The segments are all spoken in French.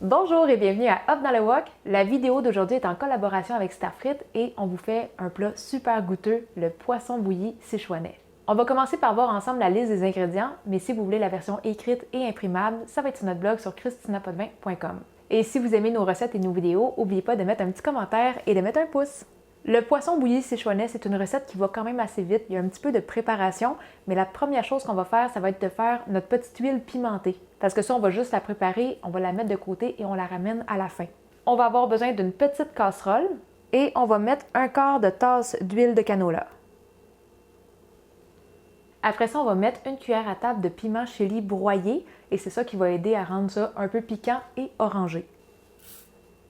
Bonjour et bienvenue à Hop dans le Wok. La vidéo d'aujourd'hui est en collaboration avec Starfrit et on vous fait un plat super goûteux, le poisson bouilli sichuanais. On va commencer par voir ensemble la liste des ingrédients, mais si vous voulez la version écrite et imprimable, ça va être sur notre blog sur christinapotvin.com. Et si vous aimez nos recettes et nos vidéos, n'oubliez pas de mettre un petit commentaire et de mettre un pouce. Le poisson bouilli sichuanais, c'est une recette qui va quand même assez vite. Il y a un petit peu de préparation, mais la première chose qu'on va faire, ça va être de faire notre petite huile pimentée. Parce que ça, on va juste la préparer, on va la mettre de côté et on la ramène à la fin. On va avoir besoin d'une petite casserole et on va mettre un quart de tasse d'huile de canola. Après ça, on va mettre une cuillère à table de piment chili broyé et c'est ça qui va aider à rendre ça un peu piquant et orangé.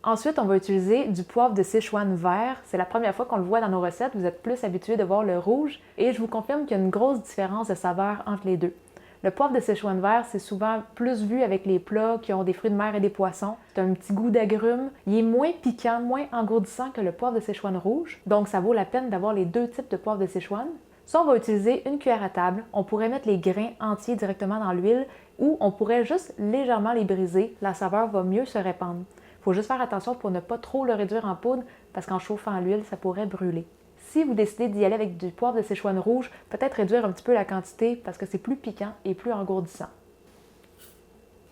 Ensuite, on va utiliser du poivre de Sichuan vert. C'est la première fois qu'on le voit dans nos recettes. Vous êtes plus habitués de voir le rouge et je vous confirme qu'il y a une grosse différence de saveur entre les deux. Le poivre de Sichuan vert, c'est souvent plus vu avec les plats qui ont des fruits de mer et des poissons. C'est un petit goût d'agrumes. Il est moins piquant, moins engourdissant que le poivre de Sichuan rouge. Donc, ça vaut la peine d'avoir les deux types de poivre de Sichuan. Ça, on va utiliser une cuillère à table. On pourrait mettre les grains entiers directement dans l'huile ou on pourrait juste légèrement les briser. La saveur va mieux se répandre. Il faut juste faire attention pour ne pas trop le réduire en poudre parce qu'en chauffant l'huile, ça pourrait brûler. Si vous décidez d'y aller avec du poivre de Sichuan rouge, peut-être réduire un petit peu la quantité parce que c'est plus piquant et plus engourdissant.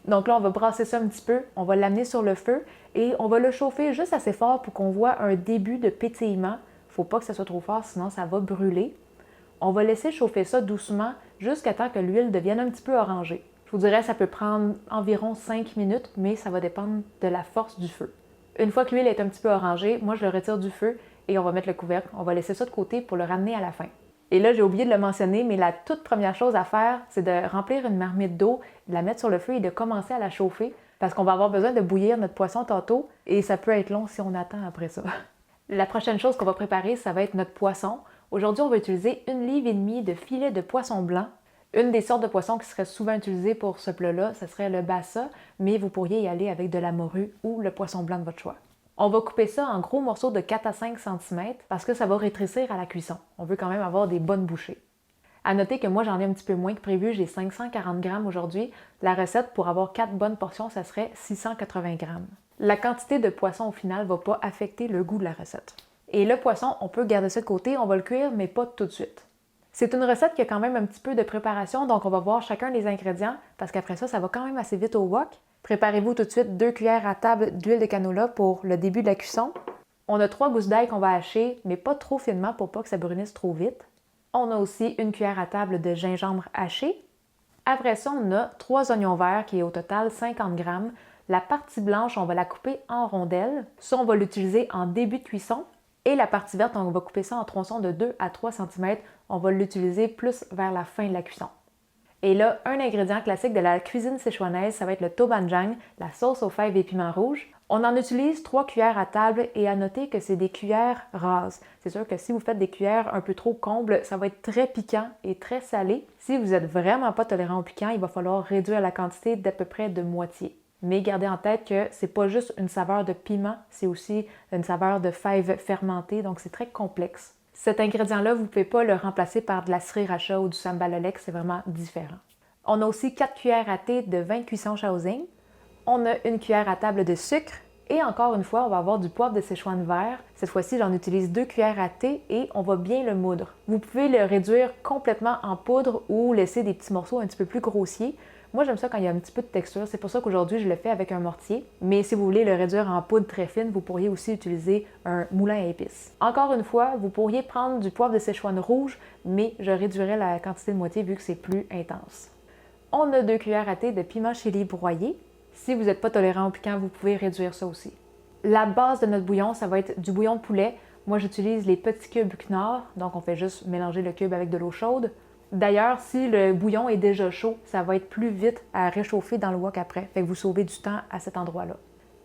Donc là, on va brasser ça un petit peu, on va l'amener sur le feu et on va le chauffer juste assez fort pour qu'on voit un début de pétillement. Il ne faut pas que ça soit trop fort, sinon ça va brûler. On va laisser chauffer ça doucement jusqu'à temps que l'huile devienne un petit peu orangée. Je vous dirais que ça peut prendre environ 5 minutes, mais ça va dépendre de la force du feu. Une fois que l'huile est un petit peu orangée, moi je le retire du feu et on va mettre le couvercle. On va laisser ça de côté pour le ramener à la fin. Et là, j'ai oublié de le mentionner, mais la toute première chose à faire, c'est de remplir une marmite d'eau, de la mettre sur le feu et de commencer à la chauffer parce qu'on va avoir besoin de bouillir notre poisson tantôt et ça peut être long si on attend après ça. La prochaine chose qu'on va préparer, ça va être notre poisson. Aujourd'hui, on va utiliser 1,5 livre de filet de poisson blanc. Une des sortes de poissons qui serait souvent utilisée pour ce plat-là, ce serait le bassa, mais vous pourriez y aller avec de la morue ou le poisson blanc de votre choix. On va couper ça en gros morceaux de 4 à 5 cm parce que ça va rétrécir à la cuisson. On veut quand même avoir des bonnes bouchées. À noter que moi, j'en ai un petit peu moins que prévu, j'ai 540 g aujourd'hui. La recette, pour avoir 4 bonnes portions, ça serait 680 g. La quantité de poisson au final ne va pas affecter le goût de la recette. Et le poisson, on peut garder ça de côté, on va le cuire, mais pas tout de suite. C'est une recette qui a quand même un petit peu de préparation, donc on va voir chacun des ingrédients, parce qu'après ça, ça va quand même assez vite au wok. Préparez-vous tout de suite 2 cuillères à table d'huile de canola pour le début de la cuisson. On a 3 gousses d'ail qu'on va hacher, mais pas trop finement pour pas que ça brunisse trop vite. On a aussi 1 cuillère à table de gingembre haché. Après ça, on a 3 oignons verts qui est au total 50 g. La partie blanche, on va la couper en rondelles. Ça, on va l'utiliser en début de cuisson. Et la partie verte, on va couper ça en tronçons de 2 à 3 cm. On va l'utiliser plus vers la fin de la cuisson. Et là, un ingrédient classique de la cuisine sichuanaise, ça va être le tobanjang, la sauce aux fèves et piments rouges. On en utilise 3 cuillères à table et à noter que c'est des cuillères rases. C'est sûr que si vous faites des cuillères un peu trop combles, ça va être très piquant et très salé. Si vous n'êtes vraiment pas tolérant au piquant, il va falloir réduire la quantité d'à peu près de moitié. Mais gardez en tête que c'est pas juste une saveur de piment, c'est aussi une saveur de fèves fermentées, donc c'est très complexe. Cet ingrédient-là, vous ne pouvez pas le remplacer par de la sriracha ou du sambal olek, c'est vraiment différent. On a aussi 4 cuillères à thé de vin cuisson Shaoxing. On a 1 cuillère à table de sucre. Et encore une fois, on va avoir du poivre de Sichuan vert. Cette fois-ci, j'en utilise 2 cuillères à thé et on va bien le moudre. Vous pouvez le réduire complètement en poudre ou laisser des petits morceaux un petit peu plus grossiers. Moi, j'aime ça quand il y a un petit peu de texture. C'est pour ça qu'aujourd'hui, je le fais avec un mortier. Mais si vous voulez le réduire en poudre très fine, vous pourriez aussi utiliser un moulin à épices. Encore une fois, vous pourriez prendre du poivre de Sichuan rouge, mais je réduirais la quantité de moitié vu que c'est plus intense. On a 2 cuillères à thé de piment chili broyé. Si vous n'êtes pas tolérant au piquant, vous pouvez réduire ça aussi. La base de notre bouillon, ça va être du bouillon de poulet. Moi, j'utilise les petits cubes Knorr, donc on fait juste mélanger le cube avec de l'eau chaude. D'ailleurs, si le bouillon est déjà chaud, ça va être plus vite à réchauffer dans le wok après, fait que vous sauvez du temps à cet endroit-là.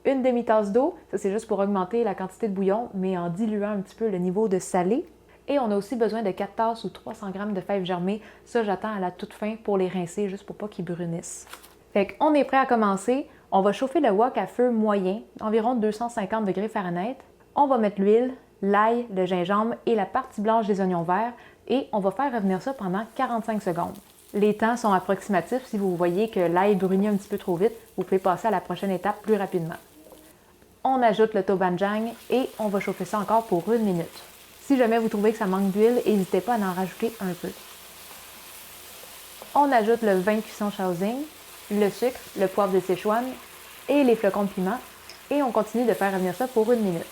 1 demi-tasse d'eau, ça c'est juste pour augmenter la quantité de bouillon, mais en diluant un petit peu le niveau de salé. Et on a aussi besoin de 4 tasses ou 300 g de fèves germées. Ça, j'attends à la toute fin pour les rincer, juste pour pas qu'ils brunissent. Fait qu'on est prêt à commencer. On va chauffer le wok à feu moyen, environ 250 degrés Fahrenheit. On va mettre l'huile, l'ail, le gingembre et la partie blanche des oignons verts et on va faire revenir ça pendant 45 secondes. Les temps sont approximatifs. Si vous voyez que l'ail brunit un petit peu trop vite, vous pouvez passer à la prochaine étape plus rapidement. On ajoute le tobanjang et on va chauffer ça encore pour 1 minute. Si jamais vous trouvez que ça manque d'huile, n'hésitez pas à en rajouter un peu. On ajoute le vin cuisson Shaoxing, le sucre, le poivre de Sichuan et les flocons de piment et on continue de faire revenir ça pour 1 minute.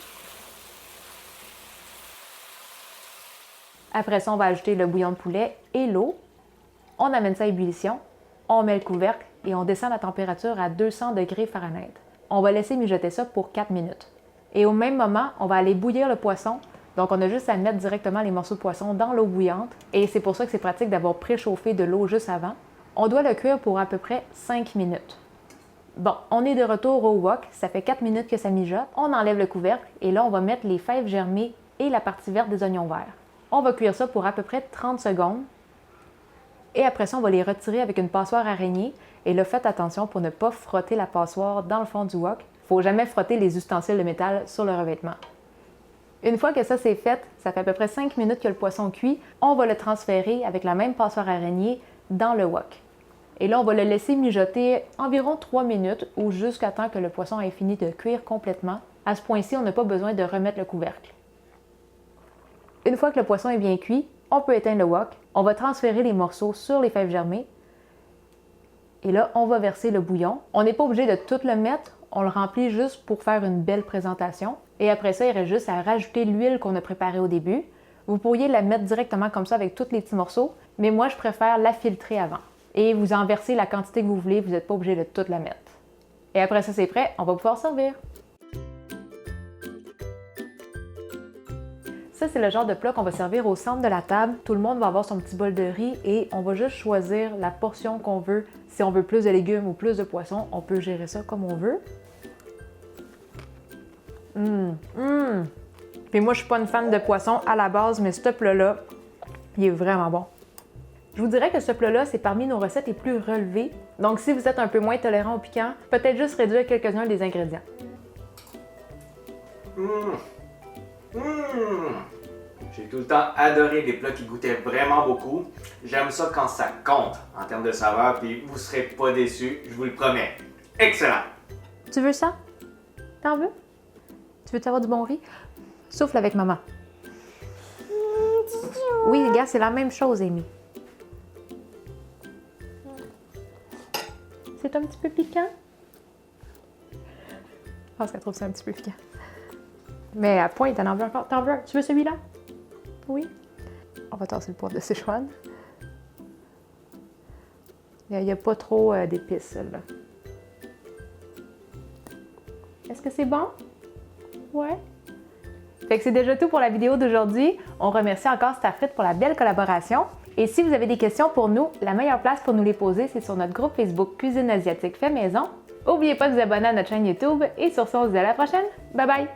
Après ça, on va ajouter le bouillon de poulet et l'eau. On amène ça à ébullition, on met le couvercle et on descend la température à 200 degrés Fahrenheit. On va laisser mijoter ça pour 4 minutes. Et au même moment, on va aller bouillir le poisson. Donc, on a juste à mettre directement les morceaux de poisson dans l'eau bouillante. Et c'est pour ça que c'est pratique d'avoir préchauffé de l'eau juste avant. On doit le cuire pour à peu près 5 minutes. Bon, on est de retour au wok. Ça fait 4 minutes que ça mijote. On enlève le couvercle et là, on va mettre les fèves germées et la partie verte des oignons verts. On va cuire ça pour à peu près 30 secondes. Et après ça, on va les retirer avec une passoire araignée. Et là, faites attention pour ne pas frotter la passoire dans le fond du wok. Il ne faut jamais frotter les ustensiles de métal sur le revêtement. Une fois que ça c'est fait, ça fait à peu près 5 minutes que le poisson cuit, on va le transférer avec la même passoire araignée dans le wok. Et là, on va le laisser mijoter environ 3 minutes ou jusqu'à temps que le poisson ait fini de cuire complètement. À ce point-ci, on n'a pas besoin de remettre le couvercle. Une fois que le poisson est bien cuit, on peut éteindre le wok. On va transférer les morceaux sur les fèves germées. Et là, on va verser le bouillon. On n'est pas obligé de tout le mettre, on le remplit juste pour faire une belle présentation. Et après ça, il reste juste à rajouter l'huile qu'on a préparée au début. Vous pourriez la mettre directement comme ça avec tous les petits morceaux, mais moi, je préfère la filtrer avant. Et vous en versez la quantité que vous voulez, vous n'êtes pas obligé de toute la mettre. Et après ça, c'est prêt, on va pouvoir servir. Ça, c'est le genre de plat qu'on va servir au centre de la table. Tout le monde va avoir son petit bol de riz et on va juste choisir la portion qu'on veut. Si on veut plus de légumes ou plus de poissons, on peut gérer ça comme on veut. Puis moi, je suis pas une fan de poisson à la base, mais ce plat-là, il est vraiment bon. Je vous dirais que ce plat-là, c'est parmi nos recettes les plus relevées. Donc, si vous êtes un peu moins tolérant au piquant, peut-être juste réduire quelques-uns des ingrédients. J'ai tout le temps adoré des plats qui goûtaient vraiment beaucoup. J'aime ça quand ça compte en termes de saveur, puis vous serez pas déçus, je vous le promets. Excellent! Tu veux ça? T'en veux? Tu veux avoir du bon riz? Souffle avec maman. Oui, regarde, c'est la même chose, Amy. C'est un petit peu piquant? Je pense qu'elle trouve ça un petit peu piquant. Mais à point, t'en veux encore? T'en veux un? Tu veux celui-là? Oui. On va tasser le poivre de Sichuan. Il n'y a pas trop d'épices, là. Est-ce que c'est bon? Ouais. Fait que c'est déjà tout pour la vidéo d'aujourd'hui. On remercie encore Starfrit pour la belle collaboration. Et si vous avez des questions pour nous, la meilleure place pour nous les poser, c'est sur notre groupe Facebook Cuisine asiatique fait maison. N'oubliez pas de vous abonner à notre chaîne YouTube. Et sur ce, on se dit à la prochaine. Bye bye!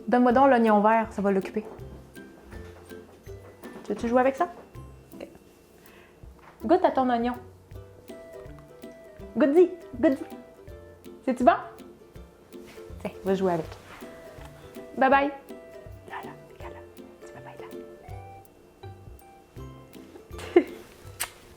Donne-moi donc l'oignon vert, ça va l'occuper. Tu veux-tu jouer avec ça? Okay. Goûte à ton oignon. Goûte-y, goûte-y. C'est-tu bon? Tiens, va jouer avec. Bye bye!